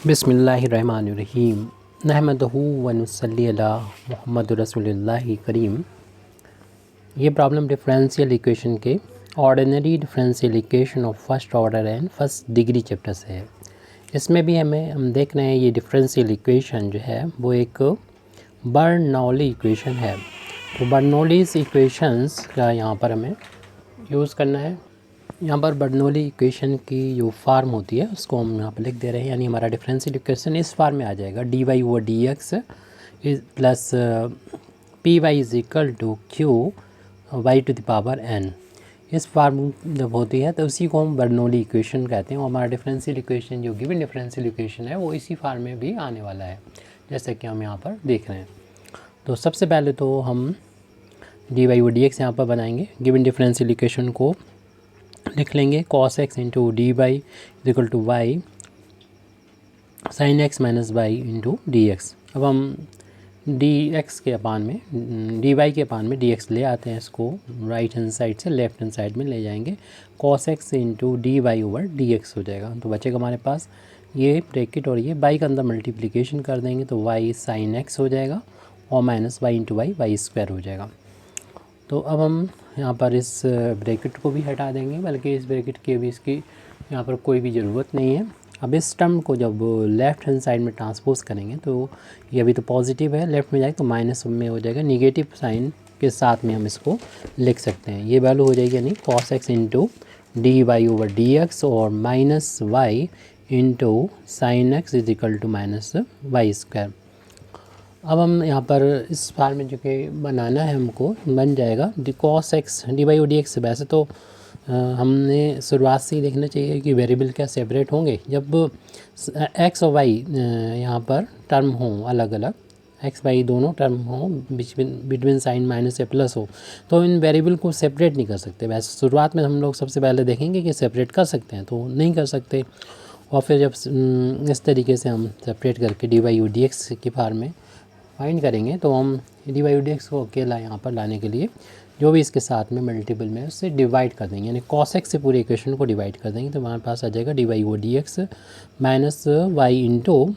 बिस्मिल्लाहिर्रहमानिर्रहीम नहमदहू व नुसल्ली अला मुहम्मद रसूलुल्लाहि करीम। ये प्रॉब्लम डिफरेंशियल इक्वेशन के ordinary differential equation of first order and first degree chapter से है। इसमें भी हम देख रहे हैं ये डिफरेंशियल इक्वेशन जो है वो एक बर्नौली इक्वेशन है। तो बर्नौलीज इक्वेशंस का यहाँ पर हमें यूज़ करना है। यहाँ पर बर्नौली इक्वेशन की जो फार्म होती है उसको हम यहाँ पर लिख दे रहे हैं, यानी हमारा डिफरेंशियल इक्वेशन इस फार्म में आ जाएगा d y over d x plus p y is equal to q y to the power n. इस फार्म जब होती है तो उसी को हम बर्नौली इक्वेशन कहते हैं। और हमारा डिफरेंशियल इक्वेशन जो गिवन डिफरेंशियल इक्वेशन है वो इसी फार्म में भी आने वाला है, जैसे कि हम यहाँ पर देख रहे हैं। तो सबसे पहले तो हम d y over d x यहाँ पर बनाएंगे। गिवन डिफरेंशियल इक्वेशन को लिख लेंगे cos x into d y is equal to y sine x minus y into d x. अब हम डी एक्स के अपान में डी वाई के अपान में डी एक्स ले आते हैं, इसको राइट हैंड साइड से लेफ्ट हैंड साइड में ले जाएंगे। cos x into d y over d x हो जाएगा। तो बचेगा हमारे पास ये ब्रैकेट और ये वाई के अंदर मल्टीप्लिकेशन कर देंगे तो वाई साइन एक्स हो जाएगा और minus y into y y square हो जाएगा। तो अब हम यहाँ पर इस ब्रैकेट को भी हटा देंगे, बल्कि इस ब्रैकेट के भी इसकी यहाँ पर कोई भी ज़रूरत नहीं है। अब इस टर्म को जब लेफ़्ट हैंड साइड में ट्रांसपोज करेंगे तो ये अभी तो पॉजिटिव है, लेफ़्ट में जाएगा तो माइनस में हो जाएगा। निगेटिव साइन के साथ में हम इसको लिख सकते हैं। ये वैल्यू हो जाएगी यानी cos x into d y over d x और minus y into sine x is equal to minus y square. अब हम यहाँ पर इस फार्म में जो कि बनाना है हमको बन जाएगा d cos x d y o d x. वैसे तो हमने शुरुआत से ही देखना चाहिए कि वेरिएबल क्या सेपरेट होंगे। जब x और y यहाँ पर टर्म हों अलग अलग, x y दोनों टर्म हों बिटवीन साइन माइनस या प्लस हो, तो इन वेरिएबल को सेपरेट नहीं कर सकते। वैसे शुरुआत में हम लोग सबसे पहले देखेंगे कि सेपरेट कर सकते हैं, तो नहीं कर सकते। और फिर जब इस तरीके से हम सेपरेट करके d y o d x की फार्म में फाइंड करेंगे तो हम डी वाई डी एक्स को अकेला यहाँ पर लाने के लिए जो भी इसके साथ में मल्टीपल में उससे डिवाइड कर देंगे, यानी cos x से पूरे इक्वेशन को डिवाइड कर देंगे। तो हमारे पास आ जाएगा d y o d x minus y into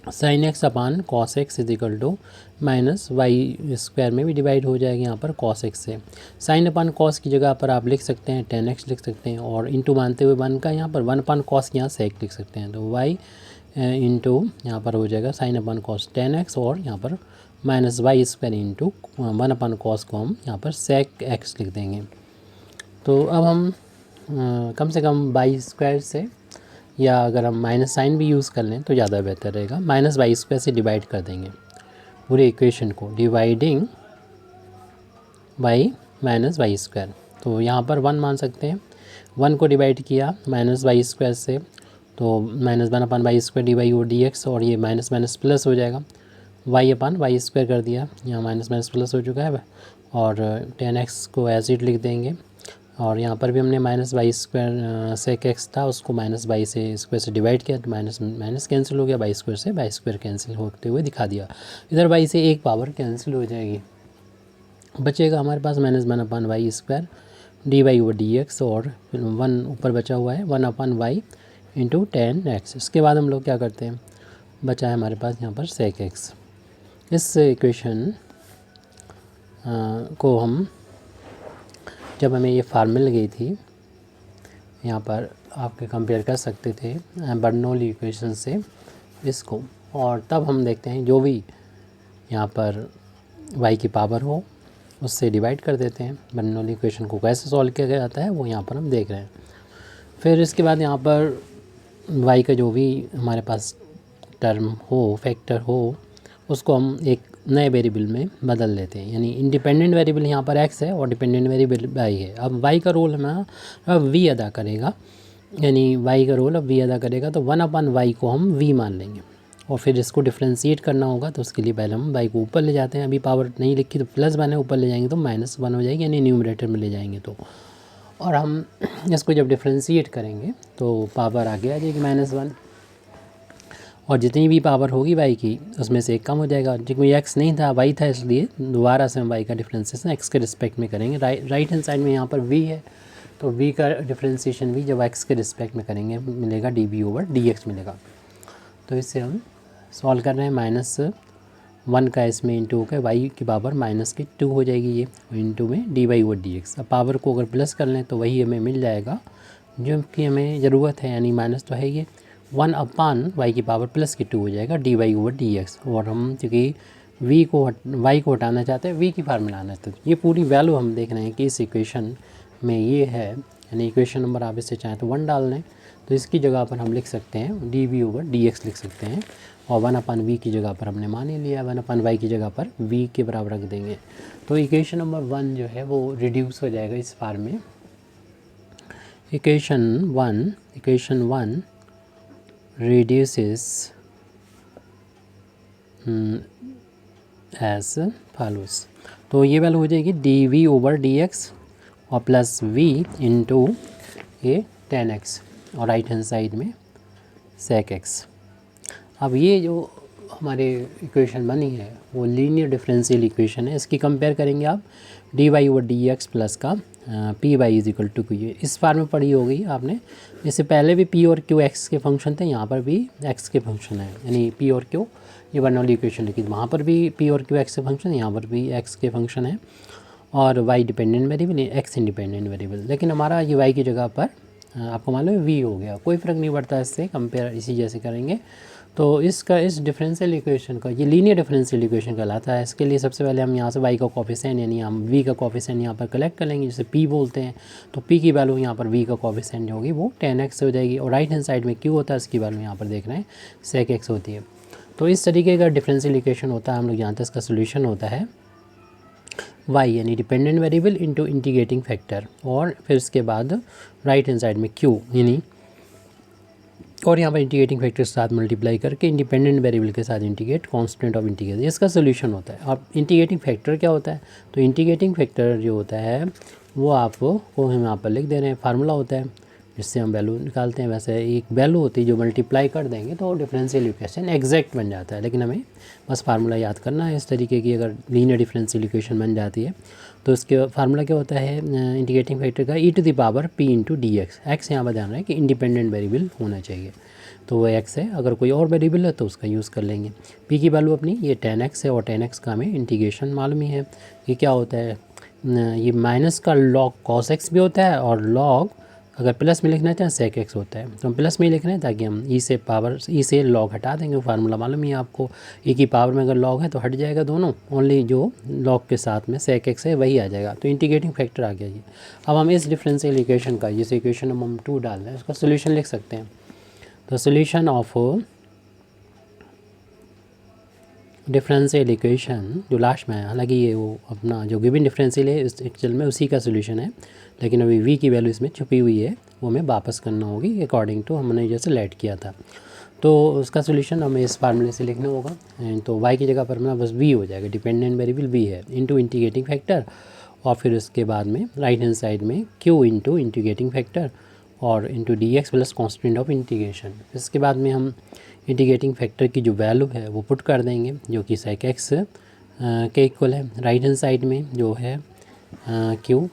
sine x upon cos x is equal to minus y square में भी डिवाइड हो जाएगा यहाँ पर cos x से। साइन अपान cos की जगह पर आप लिख सकते हैं tan x लिख सकते हैं, और इंटू मानते हुए 1 का यहाँ पर 1 अपान cos यहाँ sec लिख सकते हैं। तो y इंटू यहाँ पर हो जाएगा साइन अपन कॉस टेन एक्स और यहाँ पर माइनस वाई स्क्वायर इंटू 1 अपन कॉस को हम यहाँ पर सेक एक्स लिख देंगे। तो अब हम कम से कम वाई स्क्वायर से, या अगर हम माइनस साइन भी यूज़ कर लें तो ज़्यादा बेहतर रहेगा, माइनस वाई स्क्वायर से डिवाइड कर देंगे पूरे इक्वेशन को, dividing y minus y square. तो यहाँ पर 1 मान सकते हैं, 1 को डिवाइड किया माइनस वाई स्क्वायर से तो minus 1 upon y square d y o d x, और ये माइनस माइनस प्लस हो जाएगा। वाई अपान वाई स्क्वायर कर दिया, यहाँ माइनस माइनस प्लस हो चुका है, और टेन एक्स को एज इट लिख देंगे। और यहाँ पर भी हमने minus y square sec x था उसको माइनस वाई से स्क्वायर से डिवाइड किया तो माइनस माइनस कैंसिल हो गया, वाई स्क्वायर से वाई स्क्वायर कैंसिल होते हुए दिखा दिया। इधर वाई से एक पावर कैंसिल हो जाएगी, बचेगा हमारे पास minus 1 upon y square d y over d x, और 1 ऊपर बचा हुआ है 1 upon y into tan x. इसके बाद हम लोग क्या करते हैं, बचा है हमारे पास यहाँ पर सेक एक्स। इस इक्वेशन को हम जब हमें ये फार्म मिल गई थी यहाँ पर आपके कंपेयर कर सकते थे बर्नौली इक्वेशन से इसको, और तब हम देखते हैं जो भी यहाँ पर y की पावर हो उससे डिवाइड कर देते हैं। बर्नौली इक्वेशन को कैसे सॉल्व किया जाता है वो यहाँ पर हम देख रहे हैं। फिर इसके बाद यहाँ पर y का जो भी हमारे पास टर्म हो, फैक्टर हो, उसको हम एक नए वेरिएबल में बदल लेते हैं, यानी इंडिपेंडेंट वेरिएबल यहाँ पर x है और डिपेंडेंट वेरिएबल y है। अब y का रोल हमारा अब v अदा करेगा, यानी y का रोल अब v अदा करेगा, तो 1 अपान y को हम v मान लेंगे। और फिर इसको डिफ्रेंशिएट करना होगा तो उसके लिए पहले हम y को ऊपर ले जाते हैं, अभी पावर नहीं लिखी तो प्लस 1 है, ऊपर ले जाएंगे तो माइनस 1 हो जाएगी, यानी न्यूमरेटर में ले जाएंगे तो। और हम इसको जब डिफ्रेंशिएट करेंगे तो पावर आगे आ जाएगी -1, और जितनी भी पावर होगी y की उसमें से एक कम हो जाएगा। क्योंकि x नहीं था y था, इसलिए दोबारा से हम y का डिफ्रेंशिएशन x के रिस्पेक्ट में करेंगे। राइट हैंड साइड में यहाँ पर v है तो v का डिफ्रेंशिएशन भी जब x के रिस्पेक्ट में करेंगे मिलेगा d b over d x मिलेगा। तो इससे हम सॉल्व कर रहे हैं, -1 का इसमें इंटू होकर y की पावर -2 हो जाएगी ये, इंटू में dy/dx। अब पावर को अगर प्लस कर लें तो वही हमें मिल जाएगा जो कि हमें ज़रूरत है, यानी माइनस तो है ये 1/y की पावर +2 हो जाएगा dy/dx। और हम चूँकि y को हटाना चाहते हैं, v की फार्मूला आना चाहते हैं, ये पूरी वैल्यू हम देख रहे हैं कि इस इक्वेशन में ये है, यानी इक्वेशन नंबर आप इससे चाहें तो 1 डाल दें, तो इसकी जगह पर हम लिख सकते हैं dv/dx लिख सकते हैं, और 1/v की जगह पर हमने मान ही लिया, 1/y की जगह पर v के बराबर रख देंगे। तो इक्वेशन नंबर 1 जो है वो रिड्यूस हो जाएगा इस फॉर्म में। Equation 1 reduces as follows. तो ये वैल्यू हो जाएगी dv/dx और प्लस v इंटू ये tan x और राइट हैंड साइड में sec x। अब ये जो हमारे इक्वेशन बनी है वो लीनियर डिफरेंशियल इक्वेशन है। इसकी कंपेयर करेंगे आप dy/dx प्लस का py = q। ये इस फॉर्म में पढ़ी होगी आपने, इससे पहले भी p और q x के फंक्शन थे, यहाँ पर भी x के फंक्शन है, यानी p और q ये बर्नौली इक्वेशन लिखी, वहाँ पर भी p और q x के फंक्शन, यहाँ पर भी x के फंक्शन है, और y dependent variable, x independent variable. लेकिन हमारा ये y की जगह पर आपको मालूम है v हो गया, कोई फ़र्क नहीं पड़ता, इससे कंपेयर इसी जैसे करेंगे। तो इसका इस डिफरेंशियल इक्वेशन का, ये लीनियर डिफरेंशियल इक्वेशन कहलाता है। इसके लिए सबसे पहले हम यहाँ से y का कोफिशिएंट, यानी हम v का कोफिशिएंट यहाँ पर कलेक्ट कर लेंगे, जिसे p बोलते हैं। तो p की वैल्यू यहाँ पर v का कोफिशिएंट होगी वो tan x हो जाएगी, और राइट हैंड साइड में q होता है, इसकी वैल्यू यहाँ पर देख रहे हैं sec x होती है। तो इस तरीके का डिफरेंशियल इक्वेशन होता है, हम लोग जानते हैं। इसका सोल्यूशन होता है y यानी dependent variable into integrating factor, और फिर इसके बाद राइट हैंड साइड में q यानी, और यहाँ पर इंटीग्रेटिंग फैक्टर के साथ मल्टीप्लाई करके इंडिपेंडेंट वेरिएबल के साथ इंटीग्रेट कांस्टेंट ऑफ इंटीग्रेशन, इसका सोल्यूशन होता है। अब इंटीग्रेटिंग फैक्टर क्या होता है? तो इंटीग्रेटिंग फैक्टर जो होता है वो आपको हम यहाँ पर लिख दे रहे हैं, फार्मूला होता है जिससे हम वैल्यू निकालते हैं। वैसे एक वैल्यू होती है जो मल्टीप्लाई कर देंगे तो डिफरेंशियल इक्वेशन एग्जैक्ट बन जाता है, लेकिन हमें बस फार्मूला याद करना है। इस तरीके की अगर लीनियर डिफरेंशियल इक्वेशन बन जाती है तो इसके फार्मूला क्या होता है इंटीग्रेटिंग फैक्टर का, e⁻p इंटू dx। एक्स यहाँ पर ध्यान रहे कि इंडिपेंडेंट वेरिएबल होना चाहिए, तो वो x है। अगर कोई और वेरिएबल है तो उसका यूज़ कर लेंगे। p की वैल्यू अपनी ये tan x है, और tan x का हमें इंटीग्रेशन मालूम ही है। ये क्या होता है, ये माइनस का log cos x भी होता है, और log अगर प्लस में लिखना चाहें sec x होता है। तो हम प्लस में ही लिख रहे हैं ताकि हम e से log हटा देंगे। फार्मूला मालूम ही है आपको, e की पावर में अगर log है तो हट जाएगा दोनों, ओनली जो log के साथ में sec x है वही आ जाएगा। तो इंटीग्रेटिंग फैक्टर आ गया ये। अब हम इस डिफरेंशियल इक्वेशन का, जिस इक्वेशन हम 2 डाल रहे हैं, उसका सोल्यूशन लिख सकते हैं। तो सोल्यूशन ऑफ डिफरेंशियल इक्वेशन जो लास्ट में है, हालांकि ये वो अपना जो गिवन डिफरेंशियल है इस एक्चुअल में उसी का सोल्यूशन है, लेकिन अभी v की वैल्यू इसमें छुपी हुई है, वो हमें वापस करना होगी अकॉर्डिंग टू हमने जैसे लेट किया था। तो उसका सोल्यूशन हमें इस फार्मूले से लिखना होगा। तो y की जगह पर अपना बस v हो जाएगा, डिपेंडेंट वेरिएबल v है, इंटू इंटीग्रेटिंग फैक्टर, और फिर उसके बाद में राइट हैंड साइड में q इंटू इंटीग्रेटिंग फैक्टर और into dx plus constant of integration. इसके बाद में हम इंटीग्रेटिंग फैक्टर की जो वैल्यू है वो पुट कर देंगे, जो कि sec x के इक्वल है। राइट हैंड साइड में जो है q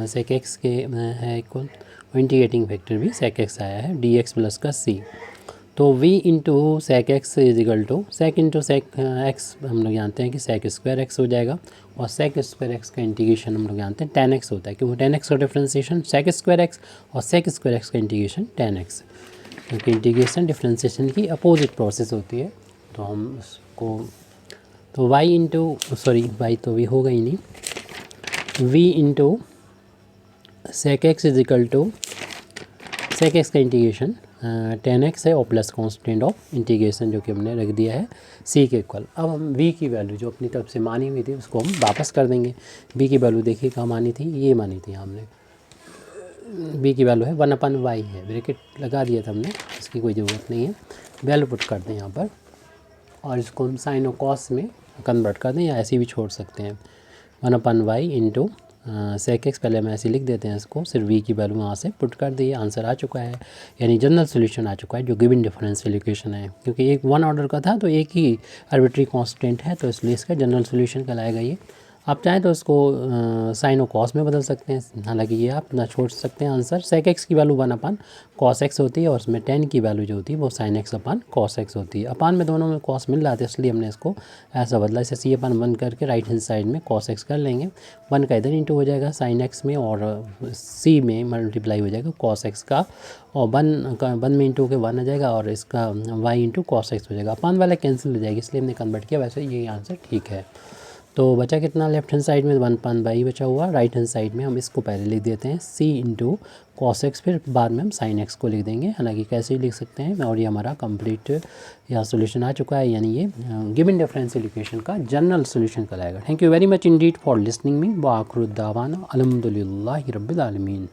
sec x के है इक्वल, और इंटीग्रेटिंग फैक्टर भी sec x आया है dx प्लस का c। तो v into sec x is equal to sec into sec x हम लोग जानते हैं कि sec स्क्वायर x हो जाएगा, और sec स्क्वायर x का इंटीग्रेशन हम लोग जानते हैं tan x होता है, क्योंकि tan x का डिफरेंशिएशन sec स्क्वायर x और sec स्क्वायर x का इंटीग्रेशन tan x, क्योंकि इंटीग्रेशन डिफरेंशिएशन की अपोजिट प्रोसेस होती है। तो हम उसको, तो y इंटू y तो v होगा ही नहीं, v into sec x is equal to sec x का इंटीग्रेशन tan x है, और प्लस कॉन्स्टेंट ऑफ इंटीग्रेशन जो कि हमने रख दिया है c के इक्वल। अब हम v की वैल्यू जो अपनी तरफ से मानी हुई थी उसको हम वापस कर देंगे। v की वैल्यू देखिए कहाँ मानी थी, ये मानी थी हमने, v की वैल्यू है 1/y है, ब्रैकेट लगा दिया था हमने, इसकी कोई ज़रूरत नहीं है। वैल्यू पुट कर दें यहाँ पर, और इसको हम साइन और कॉस में कन्वर्ट कर दें, या ऐसे भी छोड़ सकते हैं। 1/y इंटू sec x, पहले हम ऐसे लिख देते हैं इसको, सिर्फ v की वैल्यू वहाँ से पुट कर दी, आंसर आ चुका है, यानी जनरल सोल्यूशन आ चुका है जो गिवन डिफरेंशियल इक्वेशन है। क्योंकि एक 1 ऑर्डर का था तो एक ही आर्बिट्री कांस्टेंट है, तो इसलिए इसका जनरल सोल्यूशन कहलाएगा ये। आप चाहें तो इसको साइन और कॉस में बदल सकते हैं, हालांकि ये आप ना छोड़ सकते हैं आंसर। सेक एक्स की वैल्यू 1 cos x होती है और उसमें tan की वैल्यू जो होती है वो sin x cos x होती है। अपान में दोनों में cos मिल रहा था इसलिए हमने इसको ऐसा बदला। इसे C/1 करके राइट हैंड साइड में cos x कर लेंगे। 1 का इधर इंटू हो जाएगा sin x में और C में मल्टीप्लाई हो जाएगा cos x का, और 1 में इंटू के 1 आ जाएगा और इसका y इंटू cos x हो जाएगा। अपान वाला कैंसिल हो जाएगी इसलिए हमने कन्वर्ट किया, वैसे ये आंसर ठीक है। तो बचा कितना लेफ्ट हैंड साइड में 1/y बचा हुआ। राइट हैंड साइड में हम इसको पहले लिख देते हैं c इंटू कॉस एक्स, फिर बाद में हम साइन एक्स को लिख देंगे, हालांकि कैसे ही लिख सकते हैं। और ये हमारा कंप्लीट यहाँ सोल्यूशन आ चुका है, यानी ये गिवन डिफरेंशियल इक्वेशन का जनरल सोल्यूशन कहलाएगा। Thank you very much Indeed for listening me. व आखिर दावाना अल्हम्दुलिल्लाहि रब्बिल आलमीन।